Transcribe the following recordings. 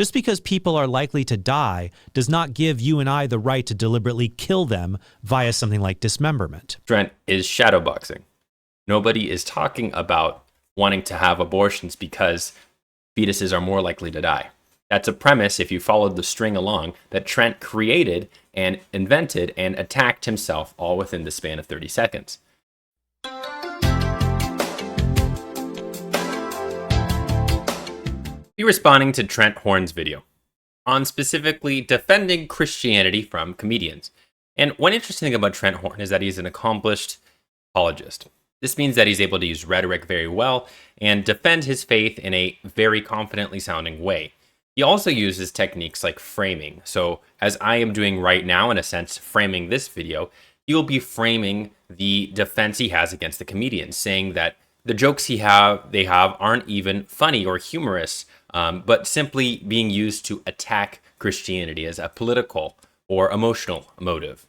Just because people are likely to die does not give you and I the right to deliberately kill them via something like dismemberment. Trent is shadowboxing. Nobody is talking about wanting to have abortions because fetuses are more likely to die. That's a premise, if you followed the string along, that Trent created and invented and attacked himself all within the span of 30 seconds. Be responding to Trent Horn's video on specifically defending Christianity from comedians. And one interesting thing about Trent Horn is that he's an accomplished apologist. This means that he's able to use rhetoric very well and defend his faith in a very confidently sounding way. He also uses techniques like framing. So as I am doing right now, in a sense, framing this video, he will be framing the defense he has against the comedians, saying that the jokes they have aren't even funny or humorous, but simply being used to attack Christianity as a political or emotional motive.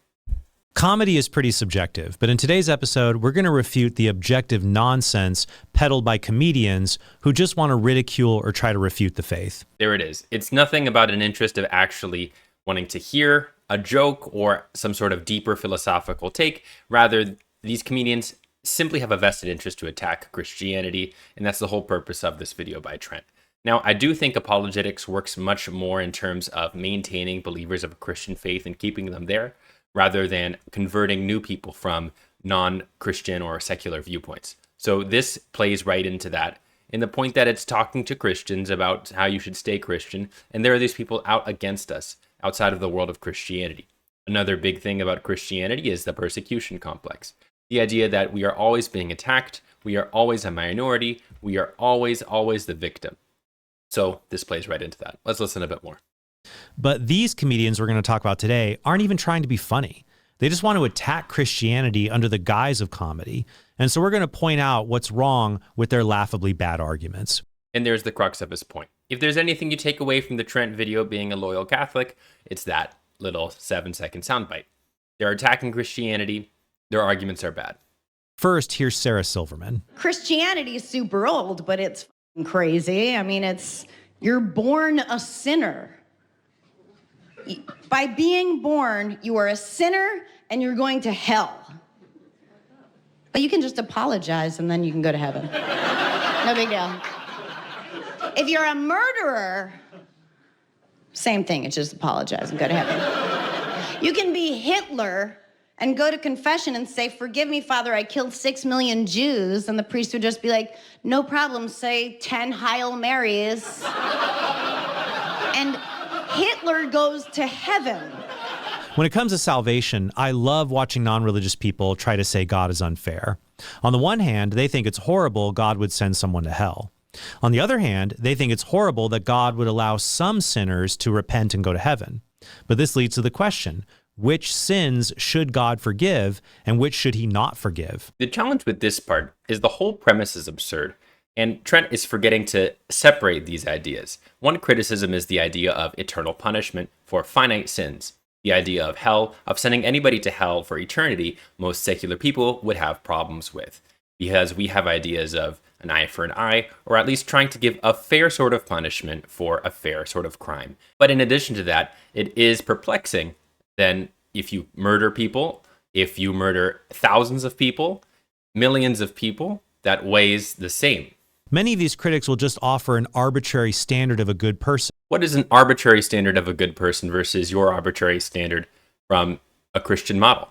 Comedy is pretty subjective, but in today's episode, we're going to refute the objective nonsense peddled by comedians who just want to ridicule or try to refute the faith. There it is. It's nothing about an interest of actually wanting to hear a joke or some sort of deeper philosophical take. Rather, these comedians simply have a vested interest to attack Christianity, and that's the whole purpose of this video by Trent. Now, I do think apologetics works much more in terms of maintaining believers of a Christian faith and keeping them there, rather than converting new people from non-Christian or secular viewpoints. So this plays right into that, in the point that it's talking to Christians about how you should stay Christian, and there are these people out against us, outside of the world of Christianity. Another big thing about Christianity is the persecution complex. The idea that we are always being attacked, we are always a minority, we are always the victim. So this plays right into that. Let's listen a bit more. But these comedians we're going to talk about today aren't even trying to be funny. They just want to attack Christianity under the guise of comedy. And so we're going to point out what's wrong with their laughably bad arguments. And there's the crux of his point. If there's anything you take away from the Trent video being a loyal Catholic, it's that little 7-second soundbite. They're attacking Christianity. Their arguments are bad. First, here's Sarah Silverman. Christianity is super old, but it's crazy. I mean, you're born a sinner. By being born, you are a sinner and you're going to hell. But you can just apologize and then you can go to heaven. No big deal. If you're a murderer, same thing, it's just apologize and go to heaven. You can be Hitler and go to confession and say, "Forgive me, Father, I killed 6 million Jews." And the priest would just be like, "No problem, say 10 Hail Marys." And Hitler goes to heaven. When it comes to salvation, I love watching non-religious people try to say God is unfair. On the one hand, they think it's horrible God would send someone to hell. On the other hand, they think it's horrible that God would allow some sinners to repent and go to heaven. But this leads to the question, which sins should God forgive and which should he not forgive? The challenge with this part is the whole premise is absurd. And Trent is forgetting to separate these ideas. One criticism is the idea of eternal punishment for finite sins. The idea of hell, of sending anybody to hell for eternity, most secular people would have problems with. Because we have ideas of an eye for an eye, or at least trying to give a fair sort of punishment for a fair sort of crime. But in addition to that, it is perplexing then if you murder people, if you murder thousands of people, millions of people, that weighs the same. Many of these critics will just offer an arbitrary standard of a good person. What is an arbitrary standard of a good person versus your arbitrary standard from a Christian model?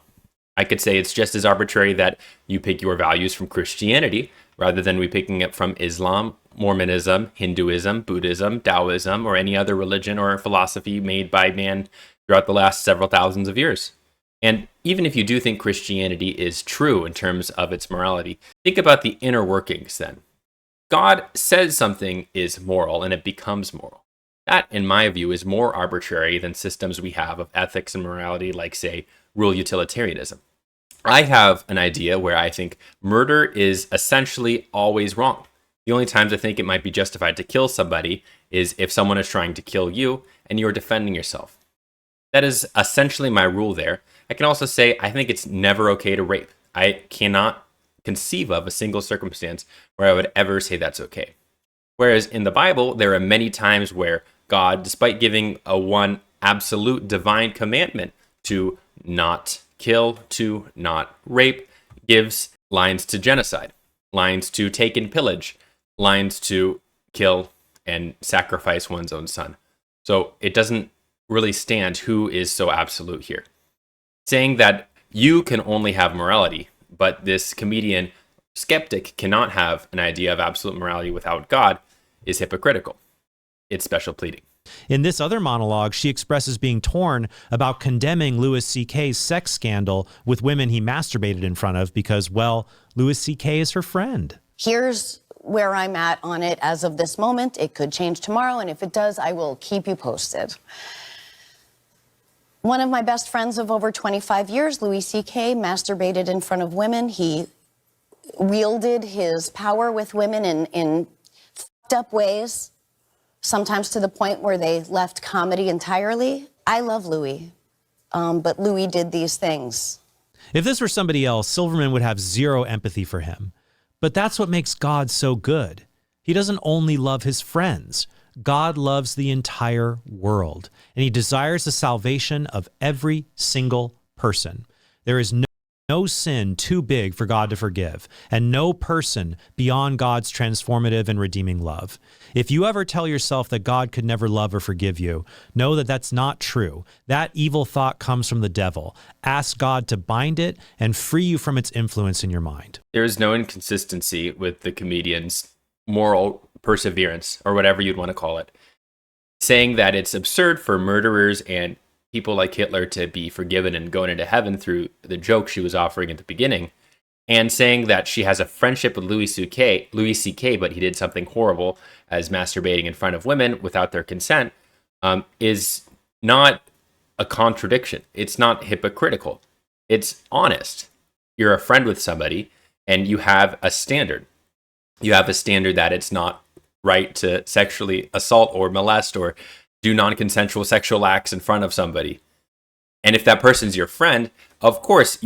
I could say it's just as arbitrary that you pick your values from Christianity rather than we picking it from Islam, Mormonism, Hinduism, Buddhism, Taoism, or any other religion or philosophy made by man throughout the last several thousands of years. And even if you do think Christianity is true in terms of its morality, think about the inner workings then. God says something is moral and it becomes moral. That, in my view, is more arbitrary than systems we have of ethics and morality like, say, rule utilitarianism. I have an idea where I think murder is essentially always wrong. The only times I think it might be justified to kill somebody is if someone is trying to kill you and you're defending yourself. That is essentially my rule there. I can also say I think it's never okay to rape. I cannot conceive of a single circumstance where I would ever say that's okay. Whereas in the Bible, there are many times where God, despite giving a one absolute divine commandment to not kill, to not rape, gives lines to genocide, lines to take and pillage, lines to kill and sacrifice one's own son. So it doesn't really stand who is so absolute here. Saying that you can only have morality, but this comedian skeptic cannot have an idea of absolute morality without God is hypocritical. It's special pleading. In this other monologue, she expresses being torn about condemning Louis C.K.'s sex scandal with women he masturbated in front of because, well, Louis C.K. is her friend. Here's where I'm at on it as of this moment. It could change tomorrow, and if it does, I will keep you posted. One of my best friends of over 25 years, Louis C.K., masturbated in front of women. He wielded his power with women in fucked up ways, sometimes to the point where they left comedy entirely. I love Louis, but Louis did these things. If this were somebody else, Silverman would have zero empathy for him. But that's what makes God so good. He doesn't only love his friends. God loves the entire world, and he desires the salvation of every single person. There is no sin too big for God to forgive, and no person beyond God's transformative and redeeming love. If you ever tell yourself that God could never love or forgive you, know that that's not true. That evil thought comes from the devil. Ask God to bind it and free you from its influence in your mind. There is no inconsistency with the comedian's moral perseverance, or whatever you'd want to call it, saying that it's absurd for murderers and people like Hitler to be forgiven and going into heaven through the joke she was offering at the beginning, and saying that she has a friendship with Louis C.K., but he did something horrible as masturbating in front of women without their consent, is not a contradiction. It's not hypocritical. It's honest. You're a friend with somebody, and you have a standard. You have a standard that it's not right to sexually assault or molest or do non-consensual sexual acts in front of somebody. And if that person's your friend, of course,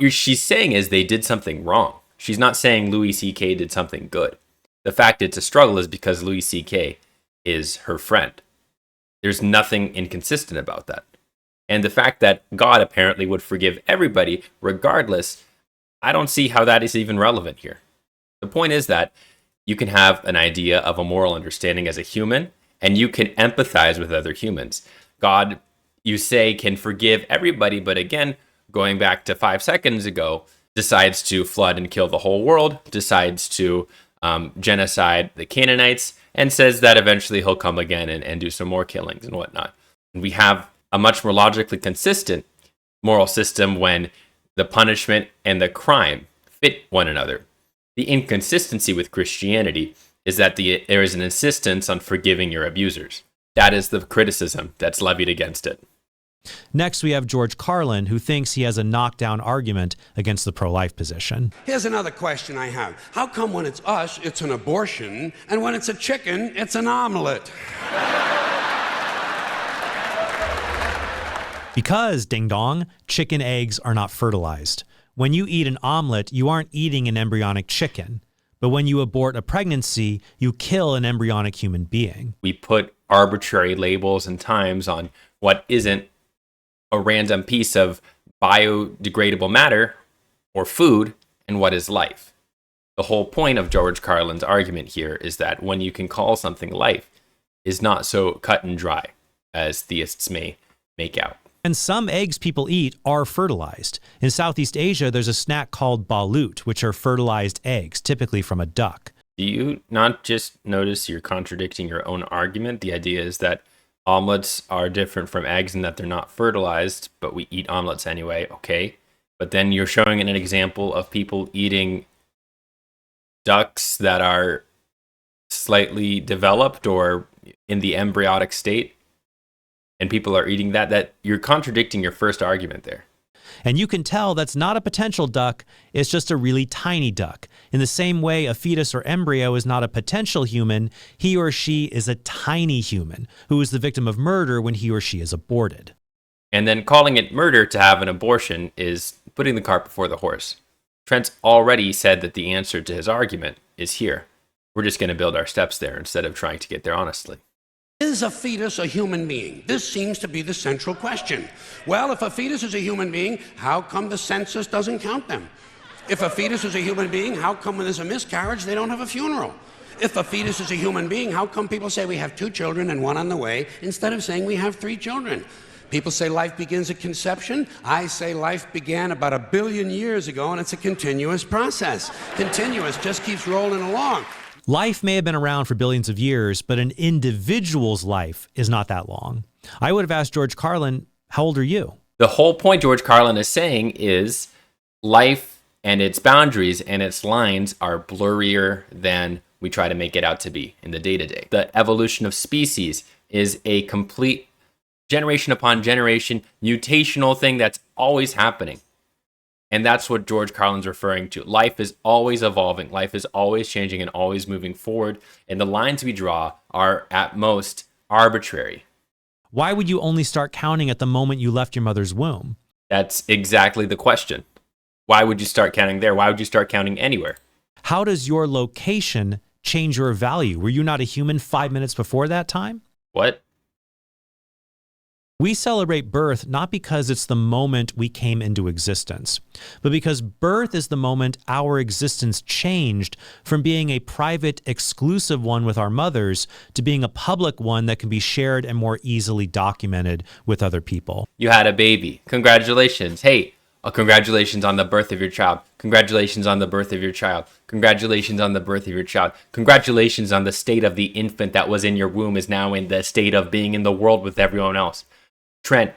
she's saying is they did something wrong. She's not saying Louis C.K. did something good. The fact it's a struggle is because Louis C.K. is her friend. There's nothing inconsistent about that. And the fact that God apparently would forgive everybody regardless, I don't see how that is even relevant here. The point is that you can have an idea of a moral understanding as a human, and you can empathize with other humans. God, you say, can forgive everybody, but again, going back to 5 seconds ago, decides to flood and kill the whole world, decides to genocide the Canaanites, and says that eventually he'll come again and do some more killings and whatnot. And we have a much more logically consistent moral system when the punishment and the crime fit one another. The inconsistency with Christianity is that there is an insistence on forgiving your abusers. That is the criticism that's levied against it. Next, we have George Carlin, who thinks he has a knockdown argument against the pro-life position. Here's another question I have. How come when it's us, it's an abortion, and when it's a chicken, it's an omelet? Because, ding dong, chicken eggs are not fertilized. When you eat an omelet, you aren't eating an embryonic chicken. But when you abort a pregnancy, you kill an embryonic human being. We put arbitrary labels and times on what isn't a random piece of biodegradable matter or food and what is life. The whole point of George Carlin's argument here is that when you can call something life is not so cut and dry as theists may make out. And some eggs people eat are fertilized. In Southeast Asia, there's a snack called balut, which are fertilized eggs, typically from a duck. Do you not just notice you're contradicting your own argument? The idea is that omelets are different from eggs and that they're not fertilized, but we eat omelets anyway, okay? But then you're showing an example of people eating ducks that are slightly developed or in the embryonic state, and people are eating that you're contradicting your first argument there. And you can tell that's not a potential duck, it's just a really tiny duck. In the same way a fetus or embryo is not a potential human, he or she is a tiny human who is the victim of murder when he or she is aborted. And then calling it murder to have an abortion is putting the cart before the horse. Trent's already said that the answer to his argument is here. We're just going to build our steps there instead of trying to get there honestly. Is a fetus a human being? This seems to be the central question. Well, if a fetus is a human being, how come the census doesn't count them? If a fetus is a human being, how come when there's a miscarriage, they don't have a funeral? If a fetus is a human being, how come people say we have 2 children and 1 on the way instead of saying we have 3 children? People say life begins at conception. I say life began about 1 billion years ago, and it's a continuous process. Continuous, just keeps rolling along. Life may have been around for billions of years, but an individual's life is not that long. I would have asked George Carlin, how old are you? The whole point George Carlin is saying is life and its boundaries and its lines are blurrier than we try to make it out to be in the day-to-day. The evolution of species is a complete generation upon generation mutational thing that's always happening. And that's what George Carlin's referring to. Life is always evolving. Life is always changing and always moving forward. And the lines we draw are at most arbitrary. Why would you only start counting at the moment you left your mother's womb? That's exactly the question. Why would you start counting there? Why would you start counting anywhere? How does your location change your value? Were you not a human 5 minutes before that time? What? We celebrate birth not because it's the moment we came into existence, but because birth is the moment our existence changed from being a private, exclusive one with our mothers to being a public one that can be shared and more easily documented with other people. You had a baby. Congratulations. Hey, congratulations on the birth of your child. Congratulations on the birth of your child. Congratulations on the birth of your child. Congratulations on the state of the infant that was in your womb is now in the state of being in the world with everyone else. Trent,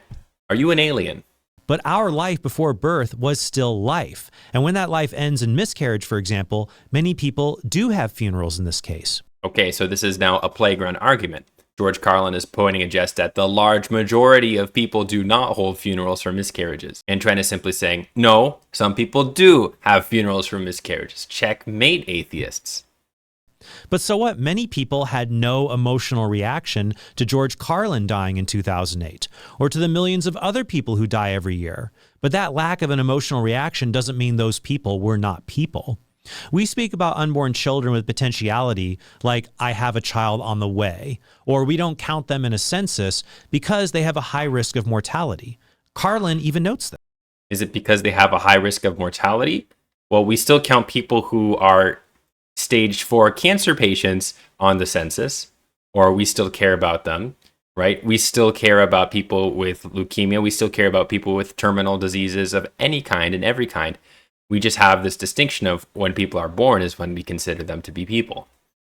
are you an alien? But our life before birth was still life. And when that life ends in miscarriage, for example, many people do have funerals in this case. Okay, so this is now a playground argument. George Carlin is pointing a jest at the large majority of people do not hold funerals for miscarriages. And Trent is simply saying, no, some people do have funerals for miscarriages. Checkmate, atheists. But so what? Many people had no emotional reaction to George Carlin dying in 2008, or to the millions of other people who die every year. But that lack of an emotional reaction doesn't mean those people were not people. We speak about unborn children with potentiality like I have a child on the way, or we don't count them in a census because they have a high risk of mortality. Carlin even notes that. Is it because they have a high risk of mortality? Well, we still count people who are stage 4 cancer patients on the census, or we still care about them, right? We still care about people with leukemia. We still care about people with terminal diseases of any kind and every kind. We just have this distinction of when people are born is when we consider them to be people.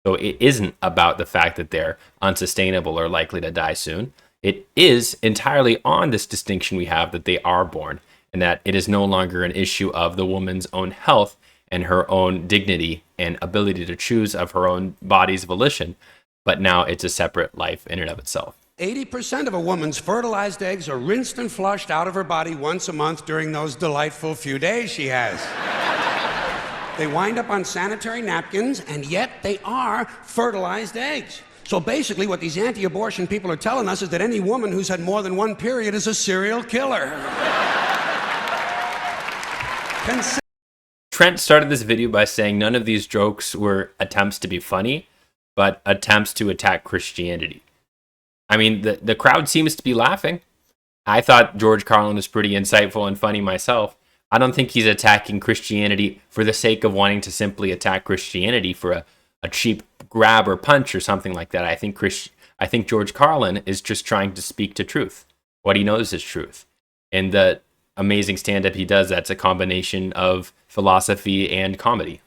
So it isn't about the fact that they're unsustainable or likely to die soon. It is entirely on this distinction we have that they are born, and that it is no longer an issue of the woman's own health and her own dignity and ability to choose of her own body's volition, but now it's a separate life in and of itself. 80% of a woman's fertilized eggs are rinsed and flushed out of her body once a month during those delightful few days she has. They wind up on sanitary napkins, and yet they are fertilized eggs. So basically what these anti-abortion people are telling us is that any woman who's had more than one period is a serial killer. Trent started this video by saying none of these jokes were attempts to be funny, but attempts to attack Christianity. I mean, the crowd seems to be laughing. I thought George Carlin was pretty insightful and funny myself. I don't think he's attacking Christianity for the sake of wanting to simply attack Christianity for a cheap grab or punch or something like that. I think George Carlin is just trying to speak to truth. What he knows is truth. And the amazing stand-up he does, that's a combination of philosophy and comedy.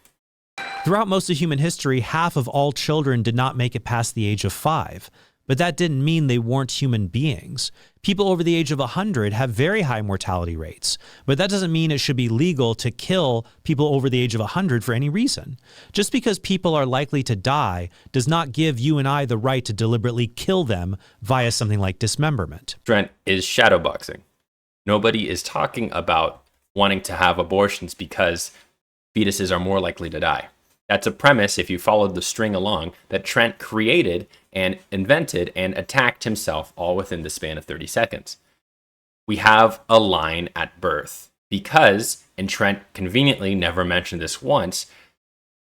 Throughout most of human history, half of all children did not make it past the age of 5. But that didn't mean they weren't human beings. People over the age of 100 have very high mortality rates, but that doesn't mean it should be legal to kill people over the age of 100 for any reason. Just because people are likely to die does not give you and I the right to deliberately kill them via something like dismemberment. Trent is shadowboxing. Nobody is talking about wanting to have abortions because fetuses are more likely to die. That's a premise, if you followed the string along, that Trent created and invented and attacked himself all within the span of 30 seconds. We have a line at birth because, and Trent conveniently never mentioned this once,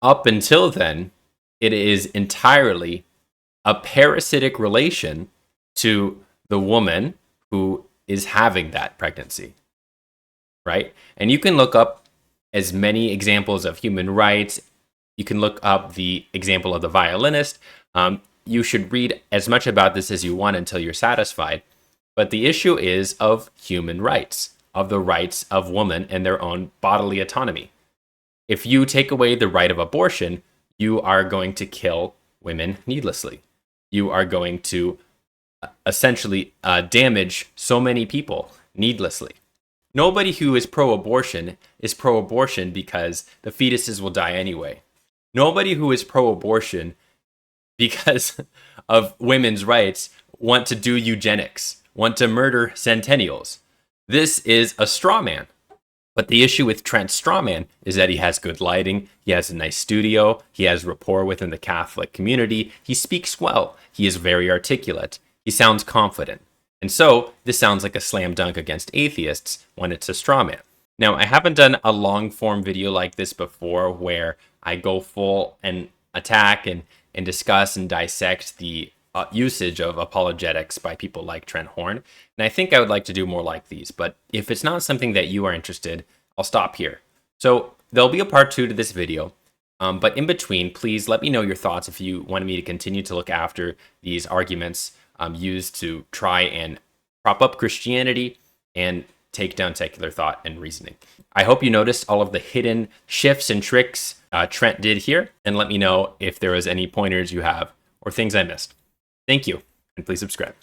up until then, it is entirely a parasitic relation to the woman who is having that pregnancy, right? And you can look up as many examples of human rights. You can look up the example of the violinist. You should read as much about this as you want until you're satisfied. But the issue is of human rights, of the rights of women and their own bodily autonomy. If you take away the right of abortion, you are going to kill women needlessly. You are going to essentially damage so many people needlessly. Nobody who is pro-abortion because the fetuses will die anyway. Nobody who is pro-abortion because of women's rights want to do eugenics, want to murder centennials. This is a straw man. But the issue with Trent's straw man is that he has good lighting, he has a nice studio, he has rapport within the Catholic community, he speaks well, he is very articulate, he sounds confident. And so this sounds like a slam dunk against atheists when it's a straw man. Now, I haven't done a long form video like this before where I go full and attack and discuss and dissect the usage of apologetics by people like Trent Horn. And I think I would like to do more like these, but if it's not something that you are interested, I'll stop here. So there'll be a part 2 to this video, but in between, please let me know your thoughts if you wanted me to continue to look after these arguments used to try and prop up Christianity and take down secular thought and reasoning. I hope you noticed all of the hidden shifts and tricks Trent did here, and let me know if there was any pointers you have or things I missed. Thank you, and please subscribe.